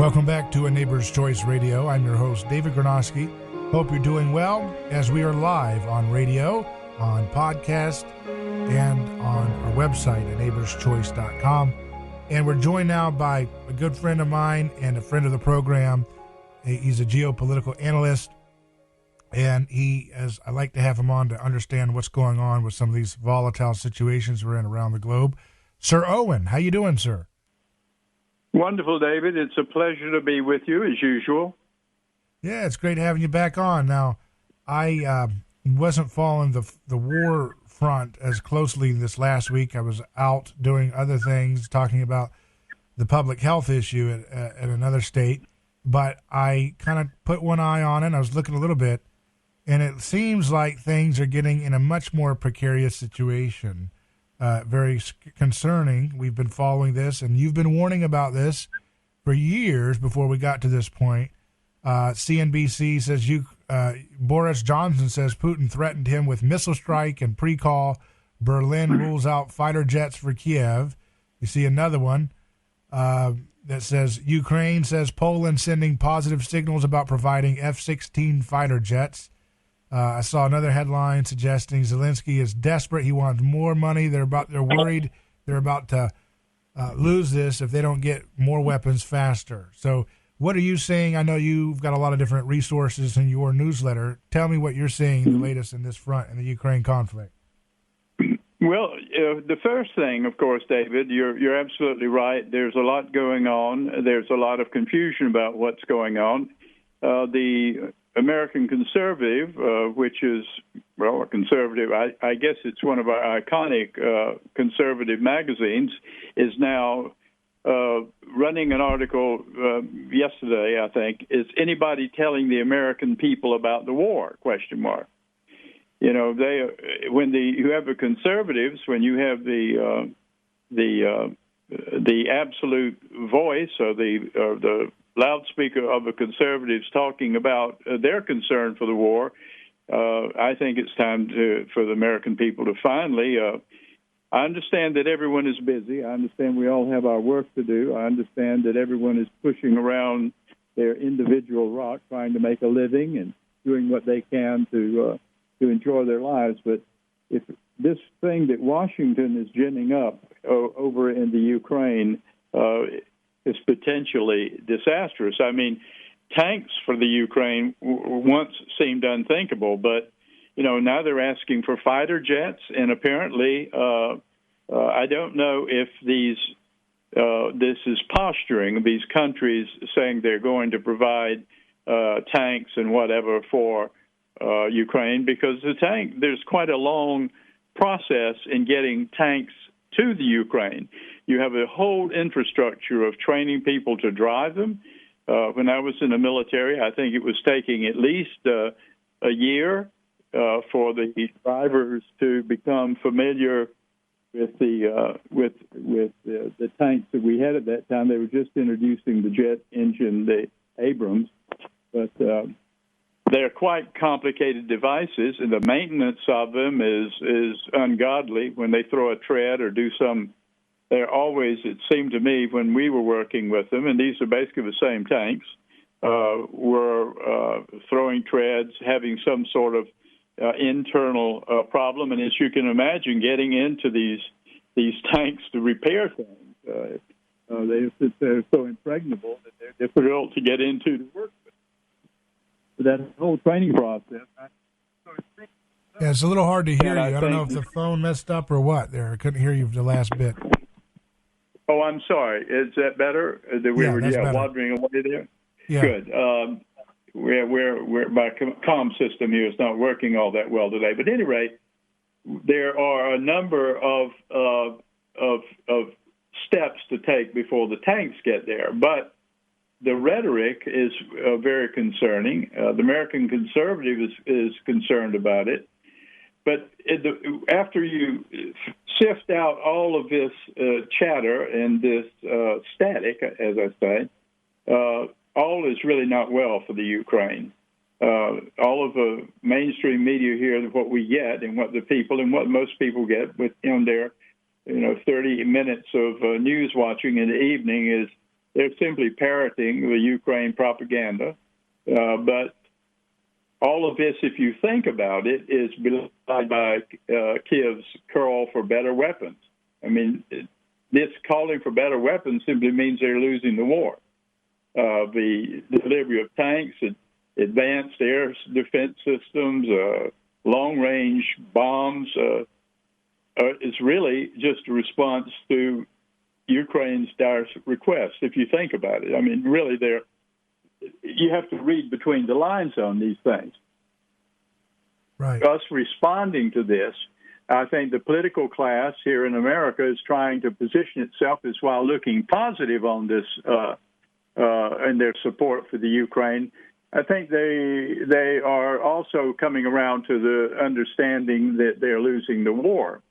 Welcome back to A Neighbor's Choice Radio. I'm your host, David Gronowski. Hope you're doing well as we are live on radio, on podcast, and on our website at neighborschoice.com. And we're joined now by a good friend of mine and a friend of the program. He's a geopolitical analyst, and as I like to have him on to understand what's going on with some of these volatile situations we're in around the globe. Sir Owen, how you doing, sir? Wonderful, David. It's a pleasure to be with you, as usual. Yeah, it's great having you back on. Now, I wasn't following the war front as closely this last week. I was out doing other things, talking about the public health issue at another state. But I kind of put one eye on it. I was looking a little bit, and it seems like things are getting in a much more precarious situation. Very concerning. We've been following this, and you've been warning about this for years before we got to this point. CNBC says Boris Johnson says Putin threatened him with missile strike and pre-call. Berlin rules out fighter jets for Kiev. You see another one that says Ukraine says Poland sending positive signals about providing F-16 fighter jets. I saw another headline suggesting Zelensky is desperate. He wants more money. They're worried they're about to lose this if they don't get more weapons faster. So what are you seeing? I know you've got a lot of different resources in your newsletter. Tell me what you're seeing, the latest in this front in the Ukraine conflict. Well, the first thing, of course, David, you're absolutely right. There's a lot going on. There's a lot of confusion about what's going on. The American Conservative, which is, well, a conservative, I guess it's one of our iconic conservative magazines, is now running an article yesterday, I think, is anybody telling the American people about the war, question mark. You know, you have the conservatives, when you have the absolute voice or the loudspeaker of the conservatives talking about their concern for the war, I think it's time for the American people to finally. I understand that everyone is busy. I understand we all have our work to do. I understand that everyone is pushing around their individual rock, trying to make a living and doing what they can to enjoy their lives. But if this thing that Washington is ginning up over in the Ukraine is potentially disastrous. I mean, tanks for the Ukraine once seemed unthinkable, but now they're asking for fighter jets, and apparently, I don't know if this is posturing. These countries saying they're going to provide tanks and whatever for Ukraine, because there's quite a long process in getting tanks to the Ukraine. You have a whole infrastructure of training people to drive them. When I was in the military, I think it was taking at least a year for the drivers to become familiar with the tanks that we had at that time. They were just introducing the jet engine, the Abrams, but they're quite complicated devices, and the maintenance of them is ungodly. When they throw a tread or do some, they're always, it seemed to me when we were working with them, and these are basically the same tanks, were throwing treads, having some sort of internal problem. And as you can imagine, getting into these tanks to repair things, they're so impregnable that they're difficult to get into to work with. So that whole training process. Yeah, it's a little hard to hear you. I don't know if the phone messed up or what there. I couldn't hear you the last bit. Oh, I'm sorry. Is that better? We were better. wandering away there? Yeah. Good. My comm system here is not working all that well today. But at any rate, there are a number of steps to take before the tanks get there. But the rhetoric is very concerning. The American conservative is concerned about it. But after you sift out all of this chatter and this static, as I say, all is really not well for the Ukraine. All of the mainstream media here, what we get and what most people get within their 30 minutes of news watching in the evening they're simply parroting the Ukraine propaganda. But all of this, if you think about it, is belied by Kiev's call for better weapons. I mean, this calling for better weapons simply means they're losing the war. The delivery of tanks, advanced air defense systems, long-range bombs is really just a response to Ukraine's dire request, if you think about it. I mean, really, you have to read between the lines on these things. Right. Us responding to this, I think the political class here in America is trying to position itself as while looking positive on this and their support for the Ukraine. I think they are also coming around to the understanding that they're losing the war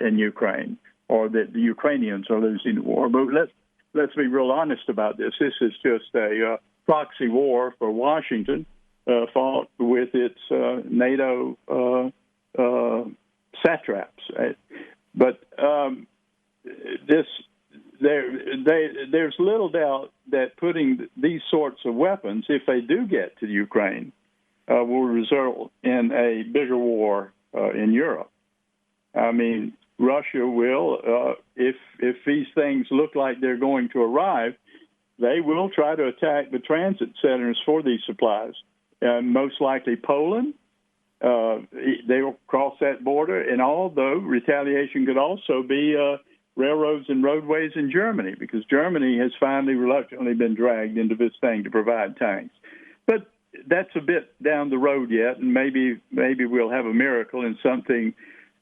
in Ukraine, or that the Ukrainians are losing the war. But let's be real honest about this. This is just a proxy war for Washington, fought with its NATO satraps. But there's little doubt that putting these sorts of weapons, if they do get to Ukraine, will result in a bigger war in Europe. I mean, Russia will, if these things look like they're going to arrive, they will try to attack the transit centers for these supplies. Most likely Poland. They will cross that border, and although retaliation could also be railroads and roadways in Germany, because Germany has finally reluctantly been dragged into this thing to provide tanks. But that's a bit down the road yet, and maybe we'll have a miracle and something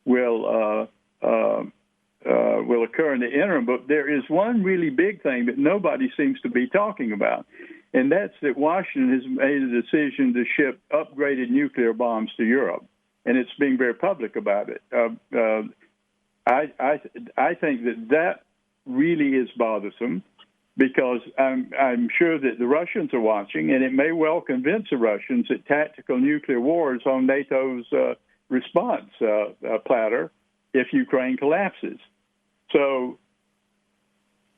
will occur in the interim. But there is one really big thing that nobody seems to be talking about, and that's that Washington has made a decision to ship upgraded nuclear bombs to Europe, and it's being very public about it. I think that really is bothersome, because I'm sure that the Russians are watching, and it may well convince the Russians that tactical nuclear war is on NATO's response platter if Ukraine collapses. So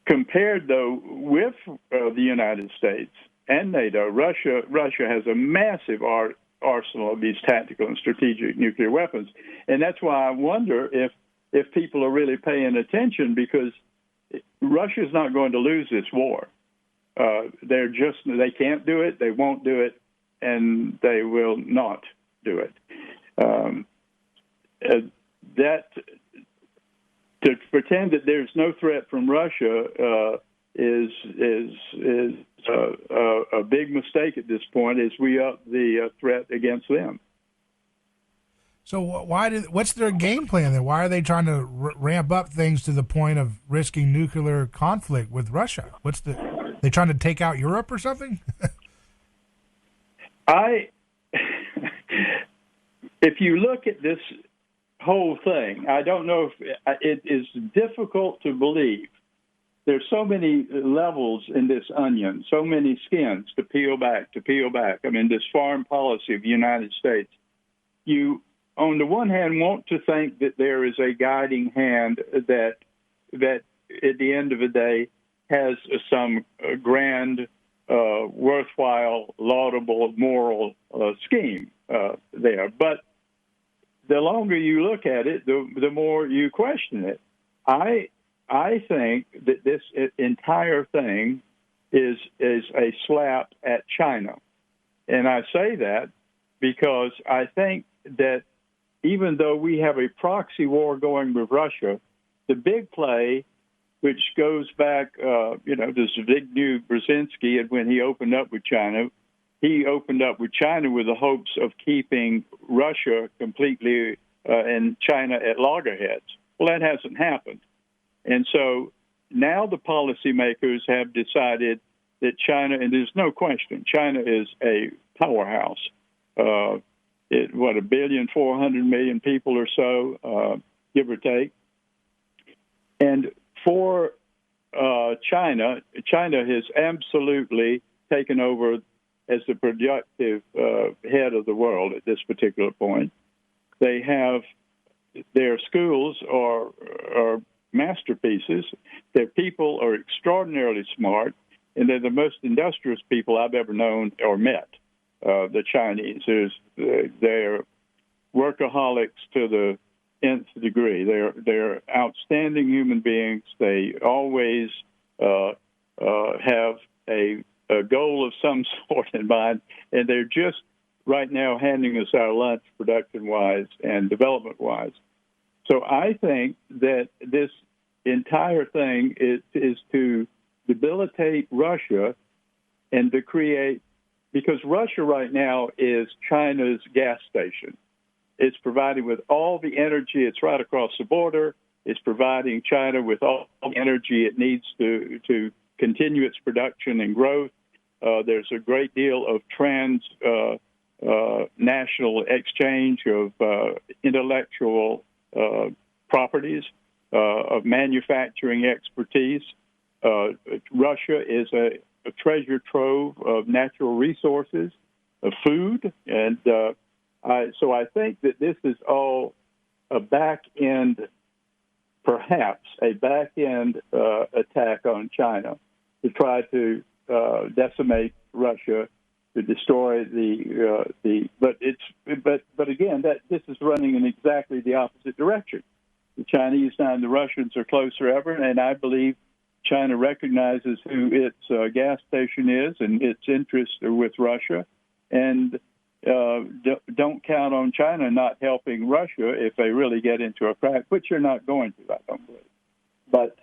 compared, though, with the United States and NATO, Russia has a massive arsenal of these tactical and strategic nuclear weapons. And that's why I wonder if people are really paying attention, because Russia's not going to lose this war. They can't do it, they won't do it, and they will not do it. To pretend that there's no threat from Russia is a big mistake at this point, as we up the threat against them. So what's their game plan then? Why are they trying to ramp up things to the point of risking nuclear conflict with Russia? They trying to take out Europe or something? If you look at this whole thing, I don't know if it is difficult to believe. There's so many levels in this onion, so many skins to peel back. I mean, this foreign policy of the United States, you, on the one hand, want to think that there is a guiding hand that at the end of the day has some grand, worthwhile, laudable, moral scheme there. But the longer you look at it, the more you question it. I think that this entire thing is a slap at China. And I say that because I think that even though we have a proxy war going with Russia, the big play, which goes back, to Zbigniew Brzezinski, and when he opened up with China, he opened up with China with the hopes of keeping Russia completely and China at loggerheads. Well, that hasn't happened. And so now the policymakers have decided that China, and there's no question, China is a powerhouse. 1.4 billion people or so, give or take. And for China has absolutely taken over as the productive head of the world at this particular point. They have their schools are masterpieces. Their people are extraordinarily smart, and they're the most industrious people I've ever known or met. The Chinese, they're workaholics to the nth degree. They're outstanding human beings. They always have a goal of some sort in mind, and they're just right now handing us our lunch production-wise and development-wise. So I think that this entire thing is to debilitate Russia and to create, because Russia right now is China's gas station. It's providing with all the energy. It's right across the border. It's providing China with all the energy it needs to continue its production and growth. There's a great deal of national exchange of intellectual properties, of manufacturing expertise. Russia is a treasure trove of natural resources, of food, and so I think that this is all a back-end, perhaps a back-end attack on China to try to decimate Russia, to destroy but again, that this is running in exactly the opposite direction. The Chinese and the Russians are closer ever, and I believe China recognizes who its gas station is, and its interests are with Russia, and don't count on China not helping Russia if they really get into a crack, which they're not going to, I don't believe. But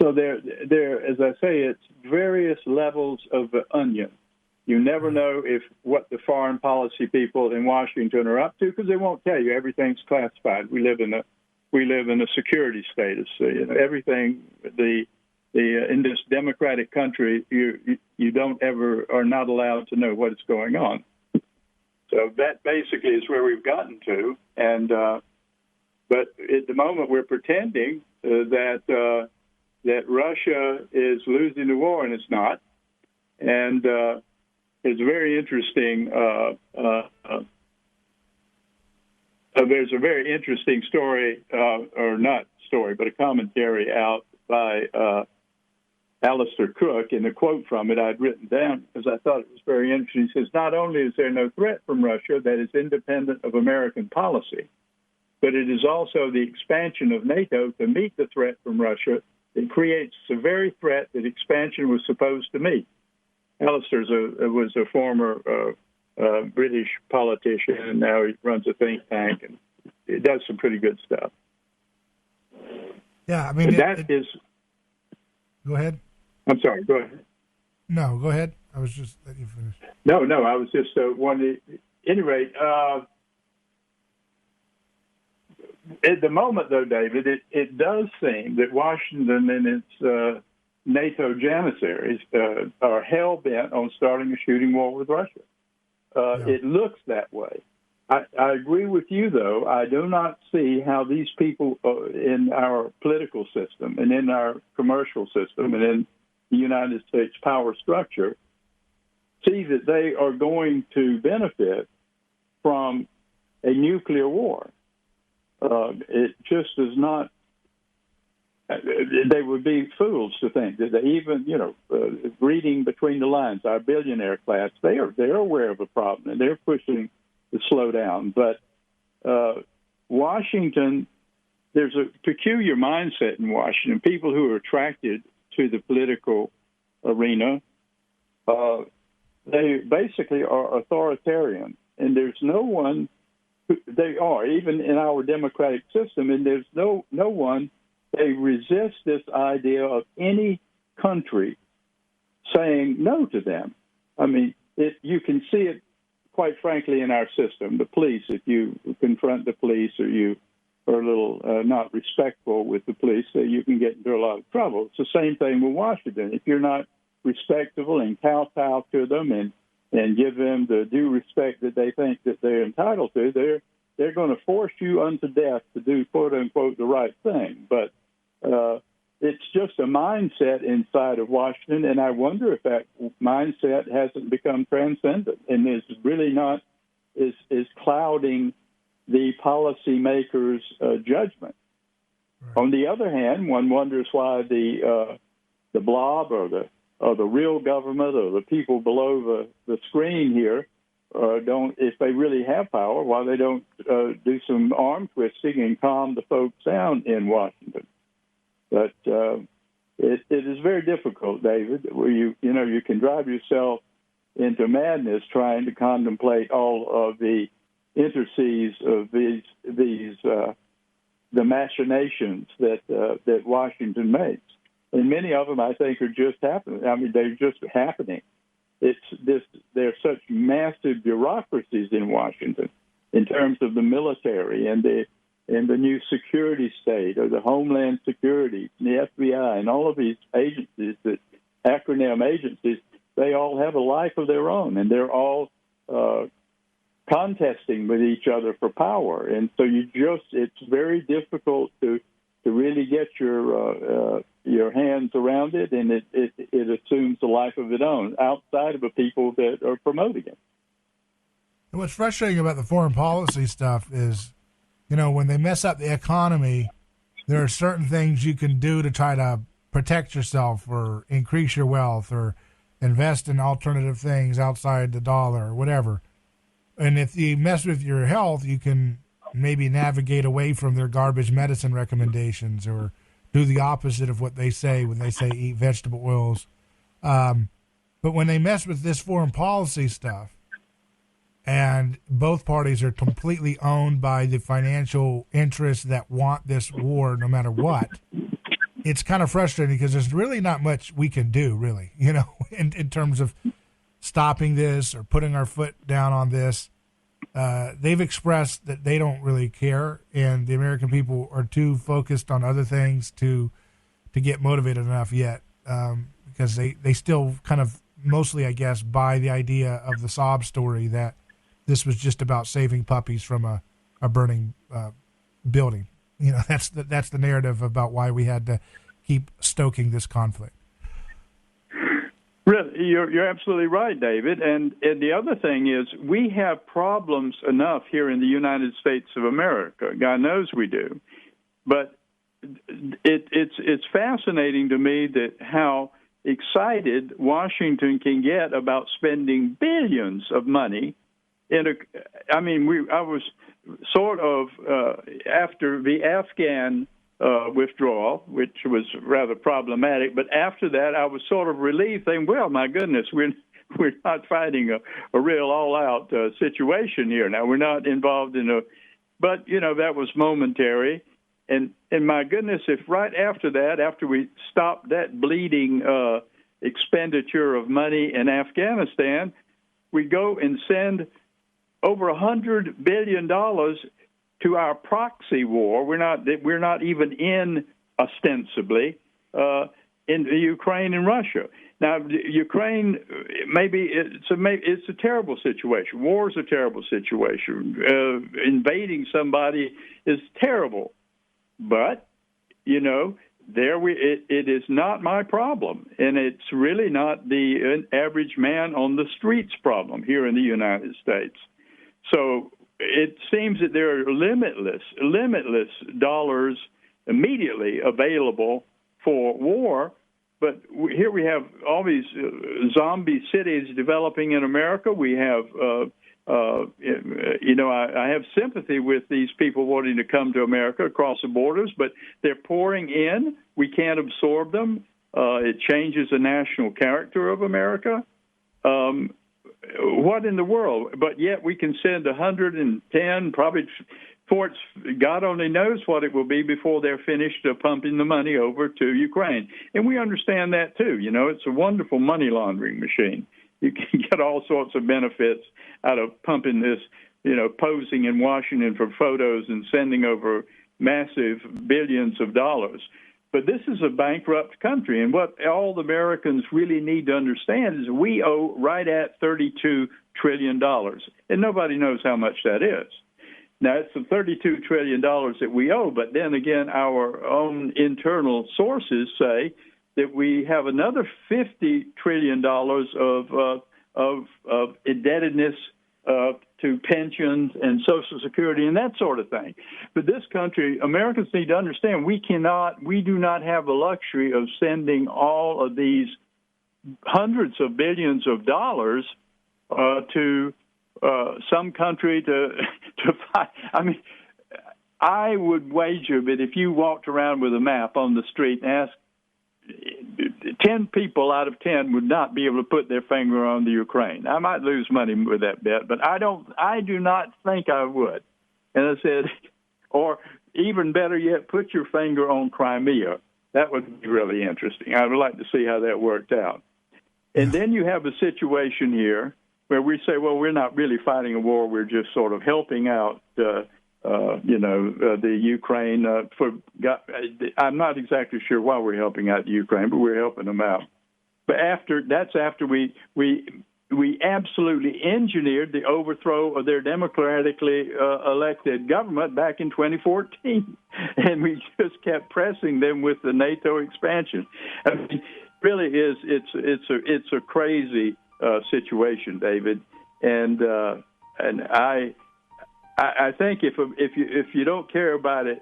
so there, as I say, it's various levels of the onion. You never know what the foreign policy people in Washington are up to, because they won't tell you. Everything's classified. We live in a security status. Everything in this democratic country, you don't ever are not allowed to know what is going on. So that basically is where we've gotten to. And but at the moment, we're pretending that Russia is losing the war, and it's not. And it's very interesting. There's a very interesting story, or not story, but a commentary out by Alistair Cook, and a quote from it I'd written down because I thought it was very interesting. He says, not only is there no threat from Russia that is independent of American policy, but it is also the expansion of NATO to meet the threat from Russia that creates the very threat that expansion was supposed to meet. Alistair was a former British politician, and now he runs a think tank, and he does some pretty good stuff. Yeah, I mean, Go ahead. I'm sorry, go ahead. No, go ahead. I was just letting you finish. No, I was just wanting to, at any rate, at the moment, though, David, it does seem that Washington and its NATO janissaries are hell-bent on starting a shooting war with Russia. It looks that way. I agree with you, though. I do not see how these people in our political system and in our commercial system and in the United States power structure see that they are going to benefit from a nuclear war. It just does not. They would be fools to think that they even, reading between the lines, our billionaire class, they're aware of a problem and they're pushing to slow down. But Washington, there's a peculiar mindset in Washington. People who are attracted to the political arena, they basically are authoritarian, and there's no one. They are even in our democratic system, and there's no one. They resist this idea of any country saying no to them. I mean, you can see it, quite frankly, in our system. The police, if you confront the police or you are a little not respectful with the police, you can get into a lot of trouble. It's the same thing with Washington. If you're not respectable and kowtow to them and give them the due respect that they think that they're entitled to, they're going to force you unto death to do, quote unquote, the right thing. But it's just a mindset inside of Washington, and I wonder if that mindset hasn't become transcendent and is really not is clouding the policymakers' judgment. Right. On the other hand, one wonders why the blob or the real government or the people below the screen here don't, if they really have power, why they don't do some arm twisting and calm the folks down in Washington. But it is very difficult, David. Where you can drive yourself into madness trying to contemplate all of the intricacies of the machinations that Washington makes, and many of them I think are just happening. I mean, they're just happening. There's such massive bureaucracies in Washington in terms of the military and the new security state or the Homeland Security, and the FBI, and all of these agencies, that acronym agencies, they all have a life of their own, and they're all contesting with each other for power. And so it's very difficult to really get your hands around it, and it assumes a life of its own outside of the people that are promoting it. And what's frustrating about the foreign policy stuff is, when they mess up the economy, there are certain things you can do to try to protect yourself or increase your wealth or invest in alternative things outside the dollar or whatever. And if you mess with your health, you can maybe navigate away from their garbage medicine recommendations or do the opposite of what they say when they say eat vegetable oils. But when they mess with this foreign policy stuff, and both parties are completely owned by the financial interests that want this war no matter what, it's kind of frustrating because there's really not much we can do, really, in terms of stopping this or putting our foot down on this. They've expressed that they don't really care, and the American people are too focused on other things to get motivated enough yet, because they still kind of mostly, I guess, buy the idea of the sob story that this was just about saving puppies from a burning building. That's the narrative about why we had to keep stoking this conflict. Really, you're absolutely right, David. And the other thing is we have problems enough here in the United States of America. God knows we do. But it's fascinating to me that how excited Washington can get about spending billions of money I was sort of after the Afghan withdrawal, which was rather problematic. But after that, I was sort of relieved, thinking, well, my goodness, we're not fighting a real all-out situation here. Now, we're not involved but, that was momentary. And my goodness, if right after that, after we stopped that bleeding expenditure of money in Afghanistan, we go and send over $100 billion to our proxy war. We're not even in ostensibly in Ukraine and Russia. Now, Ukraine, it's a terrible situation. War is a terrible situation. Invading somebody is terrible, but it is not my problem, and it's really not the average man on the streets problem here in the United States. So it seems that there are limitless dollars immediately available for war. But here we have all these zombie cities developing in America. We have, I have sympathy with these people wanting to come to America across the borders, but they're pouring in. We can't absorb them. It changes the national character of America. What in the world? But yet we can send 110, probably God only knows what it will be before they're finished pumping the money over to Ukraine. And we understand that, too. It's a wonderful money laundering machine. You can get all sorts of benefits out of pumping this, posing in Washington for photos and sending over massive billions of dollars. But this is a bankrupt country, and what all the Americans really need to understand is we owe right at $32 trillion, and nobody knows how much that is. Now, it's the $32 trillion that we owe, but then again, our own internal sources say that we have another $50 trillion of indebtedness to pensions and Social Security and that sort of thing. But this country, Americans need to understand we do not have the luxury of sending all of these hundreds of billions of dollars to some country to fight. I mean, I would wager that if you walked around with a map on the street and asked 10 people out of 10 would not be able to put their finger on the Ukraine. I might lose money with that bet, but I do not think I would. And I said, or even better yet, put your finger on Crimea. That would be really interesting. I would like to see how that worked out. And then you have a situation here where we say, well, we're not really fighting a war. We're just sort of helping out the Ukraine. I'm not exactly sure why we're helping out the Ukraine, but we're helping them out. But after we absolutely engineered the overthrow of their democratically elected government back in 2014, and we just kept pressing them with the NATO expansion. I mean, really is it's a crazy situation, David, and I think if you don't care about it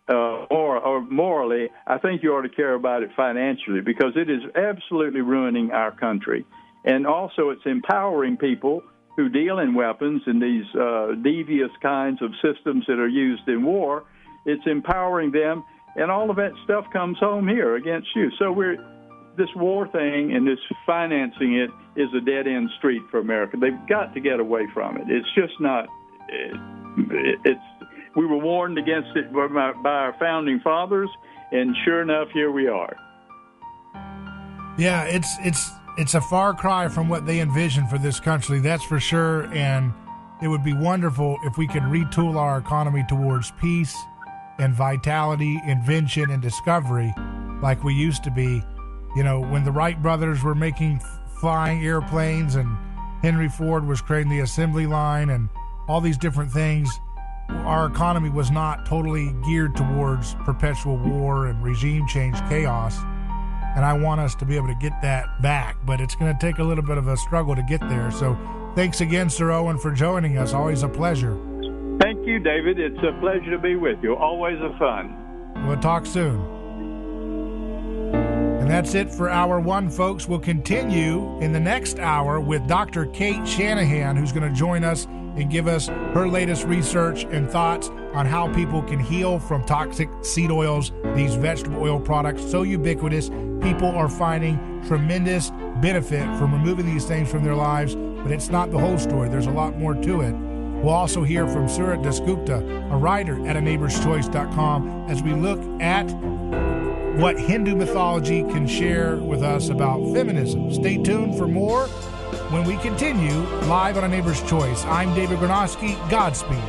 or morally, I think you ought to care about it financially, because it is absolutely ruining our country. And also it's empowering people who deal in weapons and these devious kinds of systems that are used in war. It's empowering them, and all of that stuff comes home here against you. So this war thing and this financing it is a dead-end street for America. They've got to get away from it. It's just not... we were warned against it by our founding fathers, and sure enough, here we are. Yeah, it's a far cry from what they envisioned for this country, that's for sure. And it would be wonderful if we could retool our economy towards peace and vitality, invention, and discovery like we used to be. You know, when the Wright brothers were making flying airplanes and Henry Ford was creating the assembly line and all these different things, our economy was not totally geared towards perpetual war and regime change chaos. And I want us to be able to get that back, but it's going to take a little bit of a struggle to get there. So thanks again, Sir Owen, for joining us. Always a pleasure. Thank you, David. It's a pleasure to be with you. Always a fun. We'll talk soon. And that's it for Hour 1, folks. We'll continue in the next hour with Dr. Kate Shanahan, who's going to join us and give us her latest research and thoughts on how people can heal from toxic seed oils, these vegetable oil products, so ubiquitous. People are finding tremendous benefit from removing these things from their lives, but it's not the whole story. There's a lot more to it. We'll also hear from Surat Dasgupta, a writer at aneighborschoice.com, as we look at what Hindu mythology can share with us about feminism. Stay tuned for more when we continue live on A Neighbor's Choice. I'm David Gronowski. Godspeed.